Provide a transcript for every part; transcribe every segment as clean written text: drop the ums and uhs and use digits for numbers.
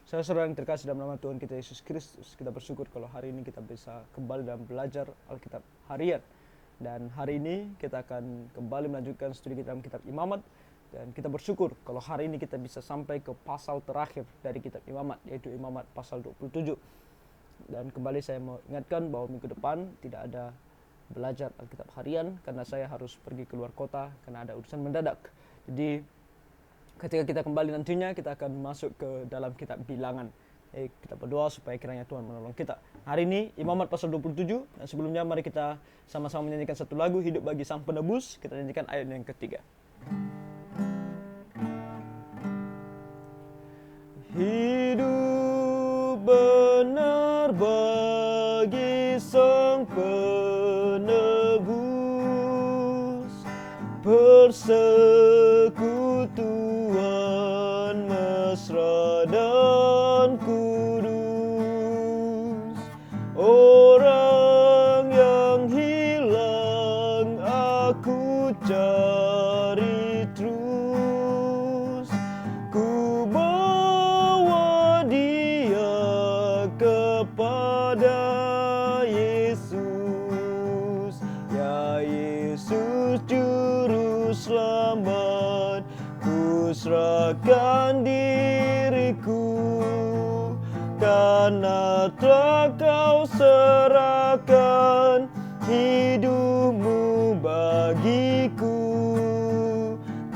Saudara yang terkasih dalam nama Tuhan kita Yesus Kristus, kita bersyukur kalau hari ini kita bisa kembali dalam belajar Alkitab harian. Dan hari ini kita akan kembali melanjutkan studi kita dalam kitab Imamat. Dan kita bersyukur kalau hari ini kita bisa sampai ke pasal terakhir dari kitab Imamat, yaitu Imamat pasal 27. Dan kembali saya mau ingatkan bahwa minggu depan tidak ada belajar Alkitab harian karena saya harus pergi keluar kota karena ada urusan mendadak. Jadi ketika kita kembali nantinya kita akan masuk ke dalam kitab Bilangan. Kita berdoa supaya kiranya Tuhan menolong kita. Hari ini Imamat pasal 27, dan sebelumnya mari kita sama-sama menyanyikan satu lagu, Hidup Bagi Sang Penebus. Kita nyanyikan ayat yang ketiga. Hidup benar bagi Sang Penebus, persekutuan mesra dan kudus. Orang yang hilang aku cari terus, ku bawa dia kepada Yesus. Ya Yesus Juru Selamat, ku serahkan diriku, karena telah Kau serahkan hidupmu bagiku.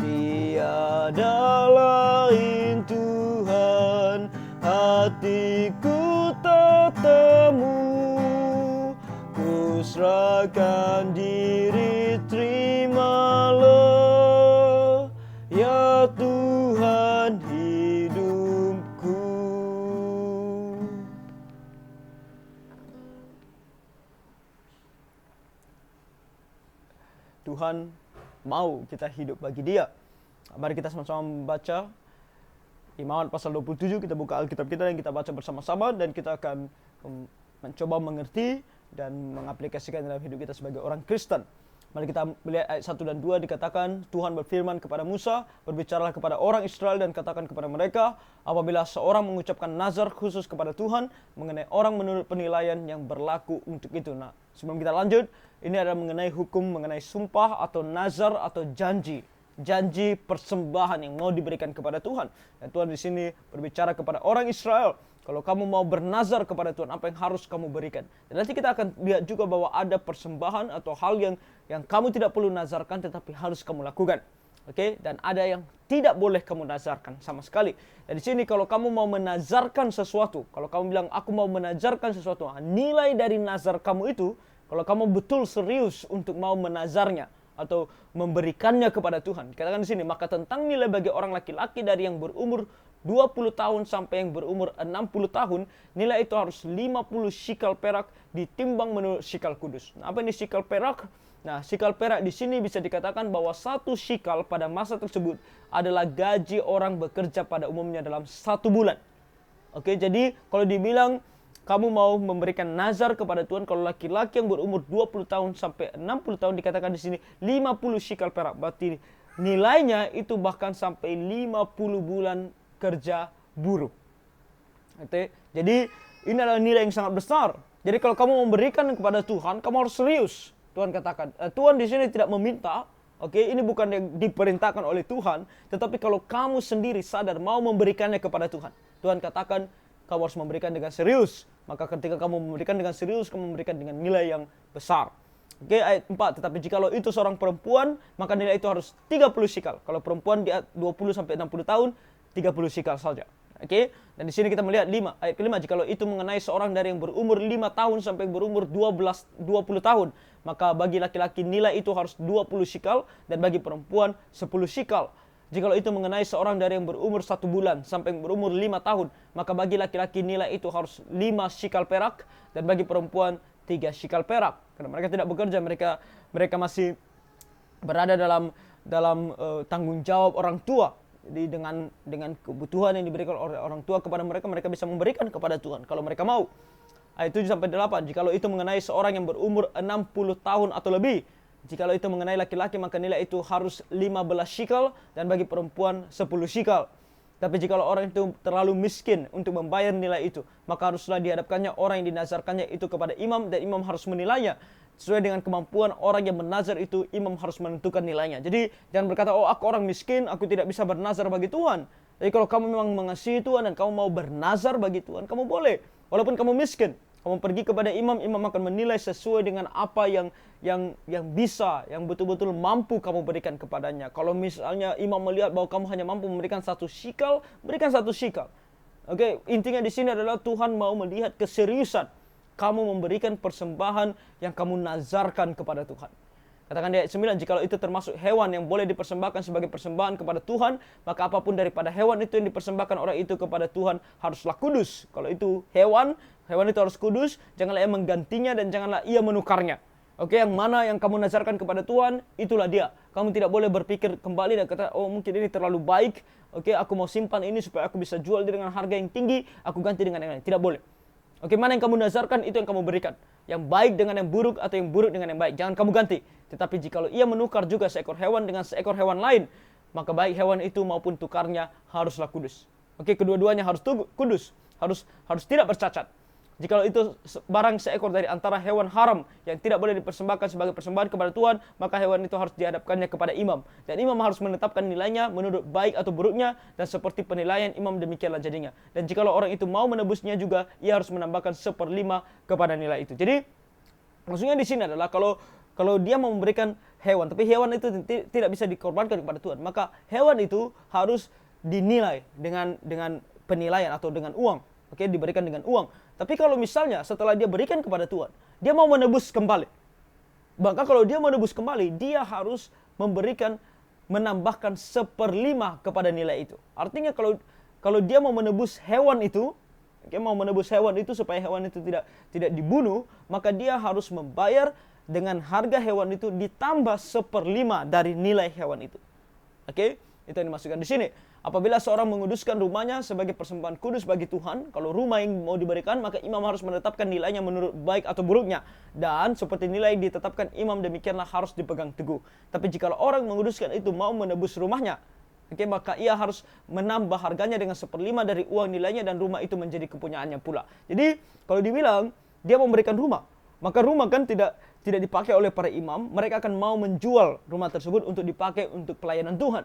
Tiada lain Tuhan, hatiku tak temu, ku serahkan diri, terimalah ya Tuhan hidupku. Tuhan mau kita hidup bagi Dia. Mari kita sama-sama membaca Imamat pasal 27. Kita buka Alkitab kita dan kita baca bersama-sama, dan kita akan mencoba mengerti dan mengaplikasikan dalam hidup kita sebagai orang Kristen. Mari kita melihat ayat 1 dan 2, dikatakan Tuhan berfirman kepada Musa, berbicaralah kepada orang Israel dan katakan kepada mereka, apabila seorang mengucapkan nazar khusus kepada Tuhan mengenai orang menurut penilaian yang berlaku untuk itu. Nah, sebelum kita lanjut, ini adalah mengenai hukum, mengenai sumpah atau nazar atau janji persembahan yang mau diberikan kepada Tuhan. Dan Tuhan di sini berbicara kepada orang Israel, kalau kamu mau bernazar kepada Tuhan, apa yang harus kamu berikan. Dan nanti kita akan lihat juga bahwa ada persembahan atau hal yang kamu tidak perlu nazarkan tetapi harus kamu lakukan. Oke? Dan ada yang tidak boleh kamu nazarkan sama sekali. Dan di sini kalau kamu mau menazarkan sesuatu, kalau kamu bilang aku mau menazarkan sesuatu, nilai dari nazar kamu itu, kalau kamu betul serius untuk mau menazarnya atau memberikannya kepada Tuhan, katakan di sini, maka tentang nilai bagi orang laki-laki dari yang berumur 20 tahun sampai yang berumur 60 tahun, nilai itu harus 50 shikal perak ditimbang menurut shikal kudus. Nah, apa ini shikal perak? Nah, shikal perak di sini bisa dikatakan bahwa satu shikal pada masa tersebut adalah gaji orang bekerja pada umumnya dalam 1 bulan. Oke, jadi kalau dibilang kamu mau memberikan nazar kepada Tuhan, kalau laki-laki yang berumur 20 tahun sampai 60 tahun dikatakan di sini 50 shikal perak. Berarti nilainya itu bahkan sampai 50 bulan kerja buruh. Oke, jadi ini adalah nilai yang sangat besar. Jadi kalau kamu memberikan kepada Tuhan, kamu harus serius. Tuhan katakan, Tuhan di sini tidak meminta, oke, ini bukan yang diperintahkan oleh Tuhan, tetapi kalau kamu sendiri sadar mau memberikannya kepada Tuhan, Tuhan katakan kamu harus memberikan dengan serius. Maka ketika kamu memberikan dengan serius, kamu memberikan dengan nilai yang besar. Oke, ayat 4. Tetapi jikalau itu seorang perempuan, maka nilai itu harus 30 shikal. Kalau perempuan di 20 sampai 60 tahun, 30 shikal saja. Oke, dan di sini kita melihat 5. Ayat kelima, jikalau itu mengenai seorang dari yang berumur 5 tahun sampai berumur 20 tahun, maka bagi laki-laki nilai itu harus 20 shikal, dan bagi perempuan 10 shikal. Jikalau itu mengenai seorang dari yang berumur 1 bulan sampai yang berumur 5 tahun, maka bagi laki-laki nilai itu harus 5 shikal perak, dan bagi perempuan 3 shikal perak. Karena mereka tidak bekerja, mereka masih berada dalam tanggung jawab orang tua. Jadi dengan kebutuhan yang diberikan oleh orang tua kepada mereka, mereka bisa memberikan kepada Tuhan kalau mereka mau. Ayat 7 sampai 8, jikalau itu mengenai seorang yang berumur 60 tahun atau lebih, jikalau itu mengenai laki-laki, maka nilai itu harus 15 shikal, dan bagi perempuan 10 shikal. Tapi jika orang itu terlalu miskin untuk membayar nilai itu, maka haruslah dihadapkannya orang yang dinazarkannya itu kepada imam, dan imam harus menilainya. Sesuai dengan kemampuan orang yang menazar itu, imam harus menentukan nilainya. Jadi jangan berkata, oh aku orang miskin, aku tidak bisa bernazar bagi Tuhan. Jadi kalau kamu memang mengasihi Tuhan dan kamu mau bernazar bagi Tuhan, kamu boleh. Walaupun kamu miskin, kamu pergi kepada imam, imam akan menilai sesuai dengan apa yang bisa, yang betul-betul mampu kamu berikan kepadanya. Kalau misalnya imam melihat bahwa kamu hanya mampu memberikan 1 shikal, berikan 1 shikal. Oke, intinya di sini adalah Tuhan mau melihat keseriusan kamu memberikan persembahan yang kamu nazarkan kepada Tuhan. Katakan di ayat 9, jikalau itu termasuk hewan yang boleh dipersembahkan sebagai persembahan kepada Tuhan, maka apapun daripada hewan itu yang dipersembahkan orang itu kepada Tuhan haruslah kudus. Kalau itu hewan itu harus kudus, janganlah ia menggantinya dan janganlah ia menukarnya. Oke, yang mana yang kamu nazarkan kepada Tuhan, itulah dia. Kamu tidak boleh berpikir kembali dan kata, oh mungkin ini terlalu baik, oke aku mau simpan ini supaya aku bisa jual dengan harga yang tinggi, aku ganti dengan yang lain. Tidak boleh. Oke, mana yang kamu nazarkan, itu yang kamu berikan. Yang baik dengan yang buruk atau yang buruk dengan yang baik. Jangan kamu ganti. Tetapi jikalau ia menukar juga seekor hewan dengan seekor hewan lain, maka baik hewan itu maupun tukarnya haruslah kudus. Oke, kedua-duanya harus kudus. Harus tidak bercacat. Jikalau itu barang seekor dari antara hewan haram yang tidak boleh dipersembahkan sebagai persembahan kepada Tuhan, maka hewan itu harus dihadapkannya kepada imam. Dan imam harus menetapkan nilainya menurut baik atau buruknya, dan seperti penilaian imam demikianlah jadinya. Dan jikalau orang itu mau menebusnya juga, ia harus menambahkan 1/5 kepada nilai itu. Jadi maksudnya di sini adalah kalau dia mau memberikan hewan, tapi hewan itu tidak bisa dikorbankan kepada Tuhan, maka hewan itu harus dinilai dengan penilaian atau dengan uang. Oke, diberikan dengan uang. Tapi kalau misalnya setelah dia berikan kepada Tuhan, dia mau menebus kembali. Maka kalau dia menebus kembali, dia harus menambahkan 1/5 kepada nilai itu. Artinya kalau dia mau menebus hewan itu, supaya hewan itu tidak dibunuh, maka dia harus membayar dengan harga hewan itu ditambah 1/5 dari nilai hewan itu. Oke, itu yang dimasukkan di sini. Apabila seorang menguduskan rumahnya sebagai persembahan kudus bagi Tuhan, kalau rumah yang mau diberikan, maka imam harus menetapkan nilainya menurut baik atau buruknya. Dan seperti nilai yang ditetapkan imam, demikianlah harus dipegang teguh. Tapi jika orang menguduskan itu mau menebus rumahnya, maka ia harus menambah harganya dengan 1/5 dari uang nilainya, dan rumah itu menjadi kepunyaannya pula. Jadi kalau dibilang dia memberikan rumah, maka rumah kan tidak dipakai oleh para imam. Mereka akan mau menjual rumah tersebut untuk dipakai untuk pelayanan Tuhan.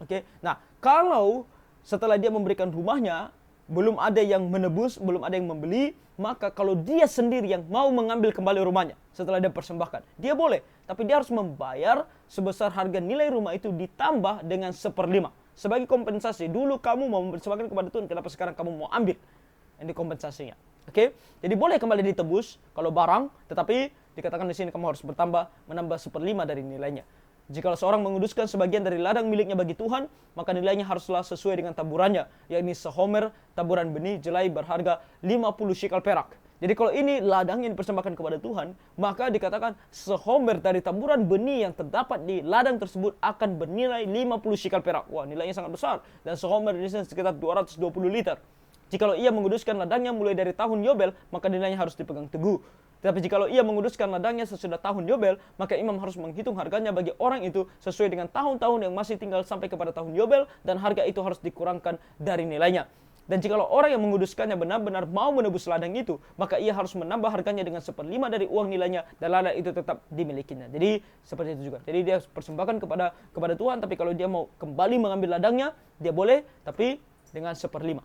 Oke, nah kalau setelah dia memberikan rumahnya, belum ada yang menebus, belum ada yang membeli, maka kalau dia sendiri yang mau mengambil kembali rumahnya setelah dia persembahkan, dia boleh. Tapi dia harus membayar sebesar harga nilai rumah itu ditambah dengan 1/5. Sebagai kompensasi, dulu kamu mau mempersembahkan kepada Tuhan, kenapa sekarang kamu mau ambil yang dikompensasinya? Oke, jadi boleh kembali ditebus kalau barang, tetapi dikatakan di sini kamu harus menambah 1/5 dari nilainya. Jika seorang menguduskan sebagian dari ladang miliknya bagi Tuhan, maka nilainya haruslah sesuai dengan taburannya, yakni sehomer taburan benih jelai berharga 50 shikal perak. Jadi kalau ini ladang yang dipersembahkan kepada Tuhan, maka dikatakan sehomer dari taburan benih yang terdapat di ladang tersebut akan bernilai 50 shikal perak. Wah, nilainya sangat besar. Dan sehomer ini sekitar 220 liter. Jikalau ia menguduskan ladangnya mulai dari tahun Yobel, maka nilainya harus dipegang teguh. Tetapi jikalau ia menguduskan ladangnya sesudah tahun Yobel, maka imam harus menghitung harganya bagi orang itu sesuai dengan tahun-tahun yang masih tinggal sampai kepada tahun Yobel, dan harga itu harus dikurangkan dari nilainya. Dan jikalau orang yang menguduskannya benar-benar mau menebus ladang itu, maka ia harus menambah harganya dengan 1/5 dari uang nilainya, dan ladang itu tetap dimilikinya. Jadi seperti itu juga. Jadi dia persembahkan kepada Tuhan, tapi kalau dia mau kembali mengambil ladangnya, dia boleh, tapi dengan 1/5.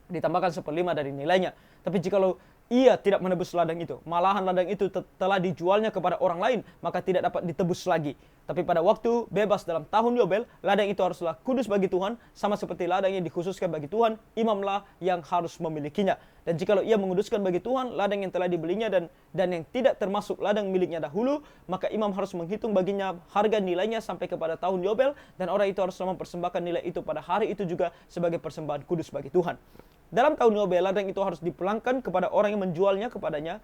Ditambahkan 1/5 dari nilainya. Tapi jikalau ia tidak menebus ladang itu, malahan ladang itu telah dijualnya kepada orang lain, maka tidak dapat ditebus lagi. Tapi pada waktu bebas dalam tahun Yobel, ladang itu haruslah kudus bagi Tuhan, sama seperti ladang yang dikhususkan bagi Tuhan, imamlah yang harus memilikinya. Dan jikalau ia menguduskan bagi Tuhan ladang yang telah dibelinya dan yang tidak termasuk ladang miliknya dahulu, maka imam harus menghitung baginya harga nilainya sampai kepada tahun Yobel, dan orang itu haruslah mempersembahkan nilai itu pada hari itu juga sebagai persembahan kudus bagi Tuhan. Dalam tahun Yobel, ladang itu harus dipulangkan kepada orang yang menjualnya kepadanya,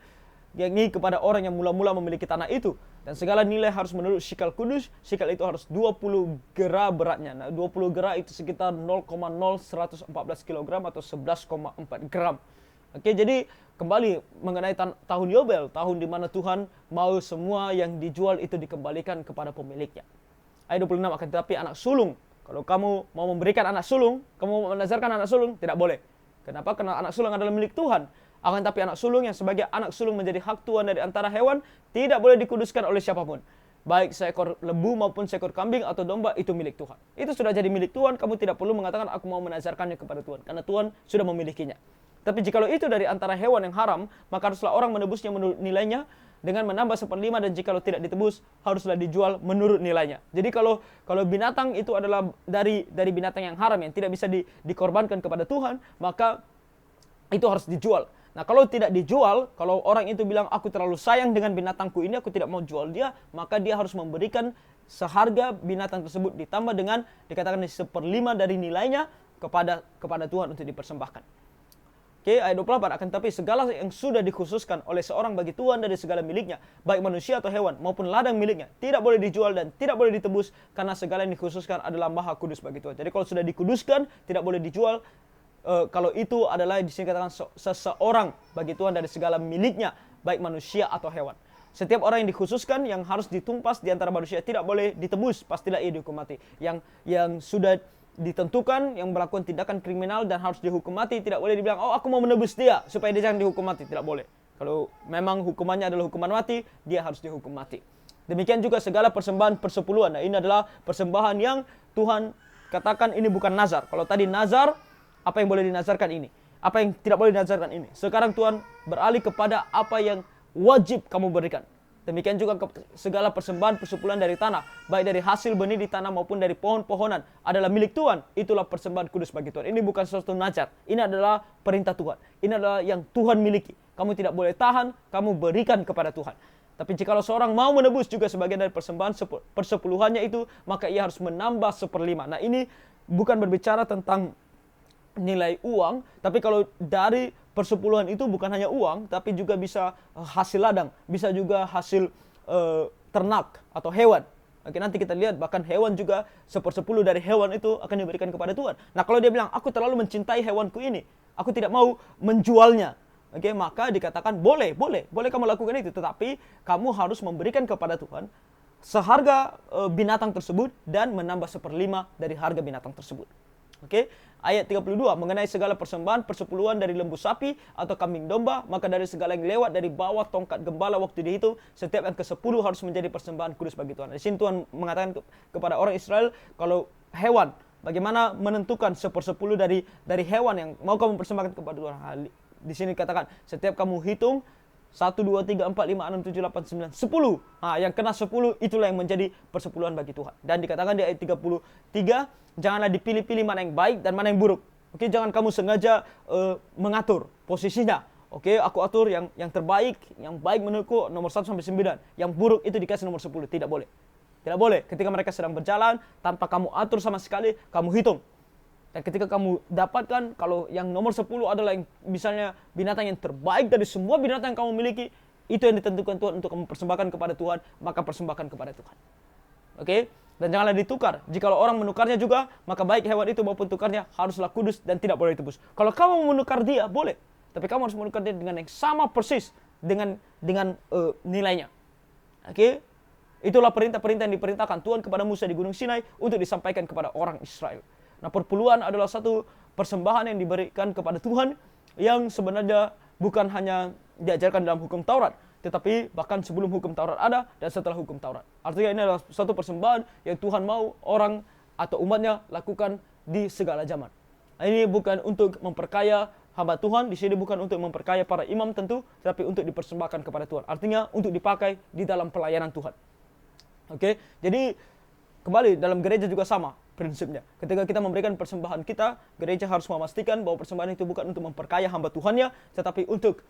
yakni kepada orang yang mula-mula memiliki tanah itu. Dan segala nilai harus menurut shikal kudus. Shikal itu harus 20 gera beratnya. Nah, 20 gera itu sekitar 0,0114 kg atau 11,4 gram. Oke, jadi kembali mengenai tahun Yobel, tahun di mana Tuhan mau semua yang dijual itu dikembalikan kepada pemiliknya. Ayat 26, akan tetapi anak sulung Kalau kamu mau memberikan anak sulung, kamu mau menazarkan anak sulung, tidak boleh. Kenapa? Karena anak sulung adalah milik Tuhan. Akan tapi anak sulung yang sebagai anak sulung menjadi hak Tuhan dari antara hewan, tidak boleh dikuduskan oleh siapapun. Baik seekor lembu maupun seekor kambing atau domba, itu milik Tuhan. Itu sudah jadi milik Tuhan, kamu tidak perlu mengatakan aku mau menazarkannya kepada Tuhan. Karena Tuhan sudah memilikinya. Tapi jikalau itu dari antara hewan yang haram, maka haruslah orang menebusnya menurut nilainya, dengan menambah 1/5, dan jikalau tidak ditebus haruslah dijual menurut nilainya. Jadi kalau binatang itu adalah dari binatang yang haram yang tidak bisa dikorbankan kepada Tuhan, maka itu harus dijual. Nah, kalau tidak dijual, kalau orang itu bilang aku terlalu sayang dengan binatangku ini, aku tidak mau jual dia, maka dia harus memberikan seharga binatang tersebut ditambah dengan dikatakan 1/5 dari nilainya kepada Tuhan untuk dipersembahkan. Oke, ayat 28, akan tapi segala yang sudah dikhususkan oleh seorang bagi Tuhan dari segala miliknya, baik manusia atau hewan maupun ladang miliknya, tidak boleh dijual dan tidak boleh ditebus, karena segala yang dikhususkan adalah maha kudus bagi Tuhan. Jadi kalau sudah dikuduskan, tidak boleh dijual. Kalau itu adalah di sini katakan seseorang bagi Tuhan dari segala miliknya, baik manusia atau hewan. Setiap orang yang dikhususkan, yang harus ditumpas di antara manusia, tidak boleh ditebus, pastilah ia dihukum mati. Yang sudah ditentukan, yang melakukan tindakan kriminal dan harus dihukum mati, tidak boleh dibilang, oh aku mau menebus dia supaya dia jangan dihukum mati. Tidak boleh. Kalau memang hukumannya adalah hukuman mati, dia harus dihukum mati. Demikian juga segala persembahan persepuluhan. Nah, ini adalah persembahan yang Tuhan katakan ini bukan nazar. Kalau tadi nazar, apa yang boleh dinazarkan ini? Apa yang tidak boleh dinazarkan ini? Sekarang Tuhan beralih kepada apa yang wajib kamu berikan. Demikian juga segala persembahan persepuluhan dari tanah, baik dari hasil benih di tanah maupun dari pohon-pohonan, adalah milik Tuhan. Itulah persembahan kudus bagi Tuhan. Ini bukan sesuatu nazar. Ini adalah perintah Tuhan. Ini adalah yang Tuhan miliki. Kamu tidak boleh tahan, kamu berikan kepada Tuhan. Tapi jika seorang mau menebus juga sebagian dari persembahan persepuluhannya itu, maka ia harus menambah 1/5. Nah, ini bukan berbicara tentang nilai uang, tapi kalau dari persepuluhan itu bukan hanya uang, tapi juga bisa hasil ladang, bisa juga hasil ternak atau hewan. Oke, nanti kita lihat bahkan hewan juga 1/10 dari hewan itu akan diberikan kepada Tuhan. Nah, kalau dia bilang aku terlalu mencintai hewanku ini, aku tidak mau menjualnya. Oke, maka dikatakan boleh kamu lakukan itu, tetapi kamu harus memberikan kepada Tuhan seharga binatang tersebut dan menambah 1/5 dari harga binatang tersebut. Oke, ayat 32, mengenai segala persembahan persepuluhan dari lembu sapi atau kambing domba, maka dari segala yang lewat dari bawah tongkat gembala waktu dihitung, setiap yang ke-10 harus menjadi persembahan kudus bagi Tuhan. Di sini Tuhan mengatakan kepada orang Israel, kalau hewan, bagaimana menentukan 1/10 dari hewan yang mau kamu persembahkan kepada Tuhan. Di sini katakan, setiap kamu hitung 1, 2, 3, 4, 5, 6, 7, 8, 9, 10. Nah, yang kena 10 itulah yang menjadi persepuluhan bagi Tuhan. Dan dikatakan di ayat 33, janganlah dipilih-pilih mana yang baik dan mana yang buruk. Oke, jangan kamu sengaja mengatur posisinya. Oke, aku atur yang terbaik, yang baik menurutku nomor 1 sampai 9. Yang buruk itu dikasih nomor 10. Tidak boleh. Tidak boleh. Ketika mereka sedang berjalan, tanpa kamu atur sama sekali, kamu hitung. Dan ketika kamu dapatkan, kalau yang nomor 10 adalah yang misalnya binatang yang terbaik dari semua binatang yang kamu miliki, itu yang ditentukan Tuhan untuk kamu persembahkan kepada Tuhan, maka persembahkan kepada Tuhan. Oke? Dan janganlah ditukar. Jikalau orang menukarnya juga, maka baik hewan itu maupun tukarnya haruslah kudus dan tidak boleh ditebus. Kalau kamu menukar dia, boleh. Tapi kamu harus menukar dia dengan yang sama persis dengan nilainya. Oke? Itulah perintah-perintah yang diperintahkan Tuhan kepada Musa di Gunung Sinai untuk disampaikan kepada orang Israel. Nah, perpuluhan adalah satu persembahan yang diberikan kepada Tuhan yang sebenarnya bukan hanya diajarkan dalam hukum Taurat, tetapi bahkan sebelum hukum Taurat ada dan setelah hukum Taurat. Artinya ini adalah satu persembahan yang Tuhan mau orang atau umatnya lakukan di segala zaman. Ini bukan untuk memperkaya hamba Tuhan, di sini bukan untuk memperkaya para imam tentu, tetapi untuk dipersembahkan kepada Tuhan. Artinya untuk dipakai di dalam pelayanan Tuhan. Oke, jadi kembali dalam gereja juga sama prinsipnya. Ketika kita memberikan persembahan kita, gereja harus memastikan bahwa persembahan itu bukan untuk memperkaya hamba Tuhannya, tetapi untuk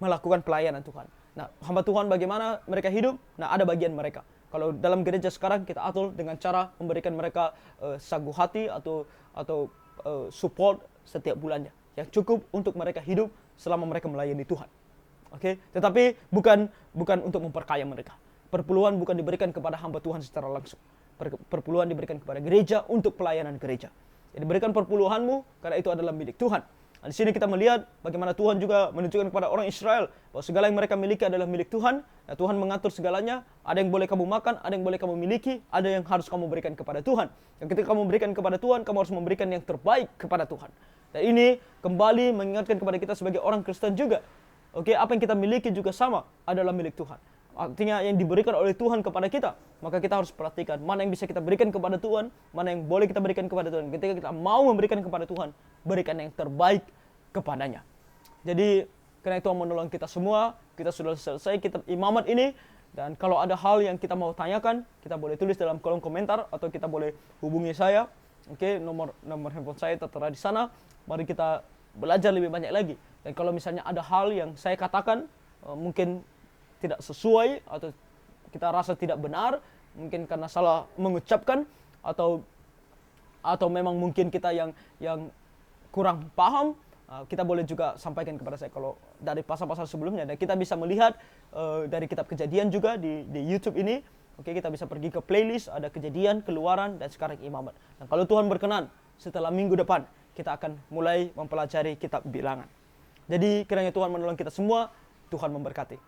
melakukan pelayanan Tuhan. Nah, hamba Tuhan bagaimana mereka hidup? Nah, ada bagian mereka. Kalau dalam gereja sekarang kita atur dengan cara memberikan mereka sagu hati atau support setiap bulannya yang cukup untuk mereka hidup selama mereka melayani Tuhan. Oke, tetapi bukan untuk memperkaya mereka. Perpuluhan bukan diberikan kepada hamba Tuhan secara langsung. Perpuluhan diberikan kepada gereja untuk pelayanan gereja. Jadi berikan perpuluhanmu karena itu adalah milik Tuhan. Di sini kita melihat bagaimana Tuhan juga menunjukkan kepada orang Israel bahwa segala yang mereka miliki adalah milik Tuhan. Dan Tuhan mengatur segalanya. Ada yang boleh kamu makan, ada yang boleh kamu miliki, ada yang harus kamu berikan kepada Tuhan. Dan ketika kamu berikan kepada Tuhan, kamu harus memberikan yang terbaik kepada Tuhan. Dan ini kembali mengingatkan kepada kita sebagai orang Kristen juga. Oke, apa yang kita miliki juga sama adalah milik Tuhan. Artinya yang diberikan oleh Tuhan kepada kita, maka kita harus perhatikan mana yang bisa kita berikan kepada Tuhan, mana yang boleh kita berikan kepada Tuhan. Ketika kita mau memberikan kepada Tuhan, berikan yang terbaik kepadanya. Jadi karena Tuhan menolong kita semua, kita sudah selesai kitab Imamat ini. Dan kalau ada hal yang kita mau tanyakan, kita boleh tulis dalam kolom komentar atau kita boleh hubungi saya. Oke, nomor handphone saya tertera di sana. Mari kita belajar lebih banyak lagi. Dan kalau misalnya ada hal yang saya katakan mungkin tidak sesuai atau kita rasa tidak benar, mungkin karena salah mengucapkan atau memang mungkin kita yang kurang paham, kita boleh juga sampaikan kepada saya kalau dari pasal-pasal sebelumnya. Dan kita bisa melihat dari kitab Kejadian juga di YouTube ini. Oke, kita bisa pergi ke playlist, ada Kejadian, Keluaran, dan sekarang Imamat. Dan kalau Tuhan berkenan, setelah minggu depan kita akan mulai mempelajari kitab Bilangan. Jadi kiranya Tuhan menolong kita semua. Tuhan memberkati.